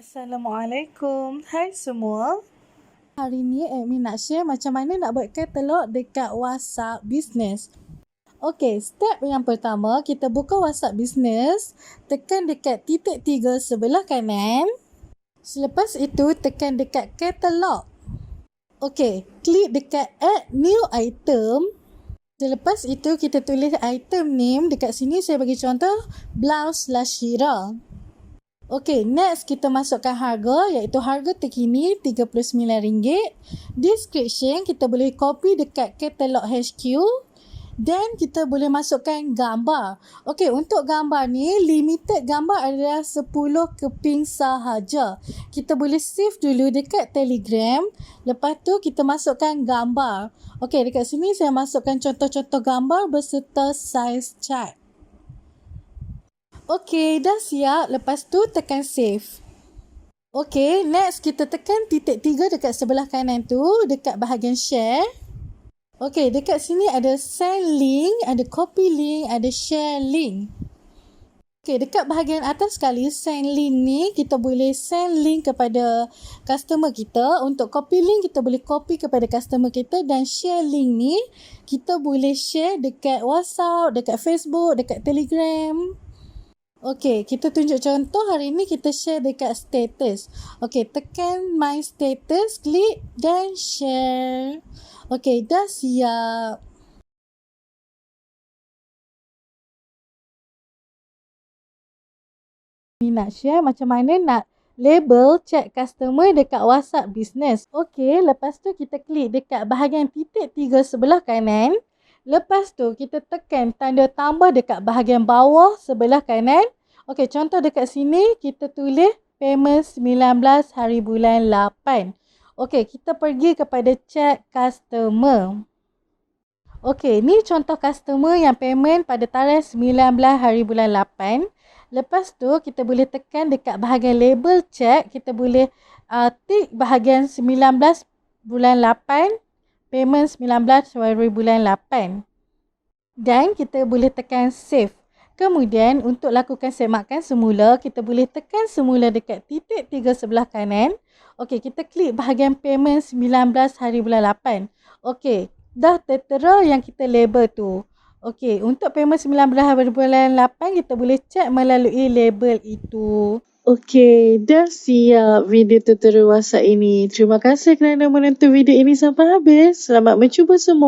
Assalamualaikum. Hai semua. Hari ni admin nak share macam mana nak buat katalog dekat WhatsApp Business. Okey, step yang pertama, kita buka WhatsApp Business, tekan dekat titik 3 sebelah kanan. Selepas itu, tekan dekat katalog. Okey, klik dekat add new item. Selepas itu, kita tulis item name. Dekat sini saya bagi contoh, blouse Lashira. Okey, next kita masukkan harga, iaitu harga terkini RM39. Description, kita boleh copy dekat katalog HQ. Dan kita boleh masukkan gambar. Okey, untuk gambar ni, limited gambar adalah 10 keping sahaja. Kita boleh save dulu dekat Telegram. Lepas tu, kita masukkan gambar. Okey, dekat sini saya masukkan contoh-contoh gambar berserta size chart. Okey, dah siap. Lepas tu tekan save. Okey, next kita tekan titik 3 dekat sebelah kanan tu, dekat bahagian share. Okey, dekat sini ada send link, ada copy link, ada share link. Okey, dekat bahagian atas sekali, send link ni, kita boleh send link kepada customer kita. Untuk copy link, kita boleh copy kepada customer kita. Dan share link ni, kita boleh share dekat WhatsApp, dekat Facebook, dekat Telegram. Okey, kita tunjuk contoh. Hari ni kita share dekat status. Okey, tekan my status, klik dan share. Okey, dah siap. Ni nak share macam mana nak label chat customer dekat WhatsApp Business. Okey, lepas tu kita klik dekat bahagian titik 3 sebelah kanan. Lepas tu, kita tekan tanda tambah dekat bahagian bawah sebelah kanan. Okey, contoh dekat sini, kita tulis payment 19 hari bulan 8. Okey, kita pergi kepada chat customer. Okey, ni contoh customer yang payment pada tarikh 19 hari bulan 8. Lepas tu, kita boleh tekan dekat bahagian label chat. Kita boleh tick bahagian 19 bulan 8. Payment 19 hari bulan 8. Dan kita boleh tekan save. Kemudian untuk lakukan semakkan semula, kita boleh tekan semula dekat titik 3 sebelah kanan. Okey, kita klik bahagian payment 19 hari bulan 8. Okey, dah tertera yang kita label tu. Okey, untuk payment 19 hari bulan 8, kita boleh check melalui label itu. Okey, dah siap video tutorial WhatsApp ini. Terima kasih kerana menonton video ini sampai habis. Selamat mencuba semua.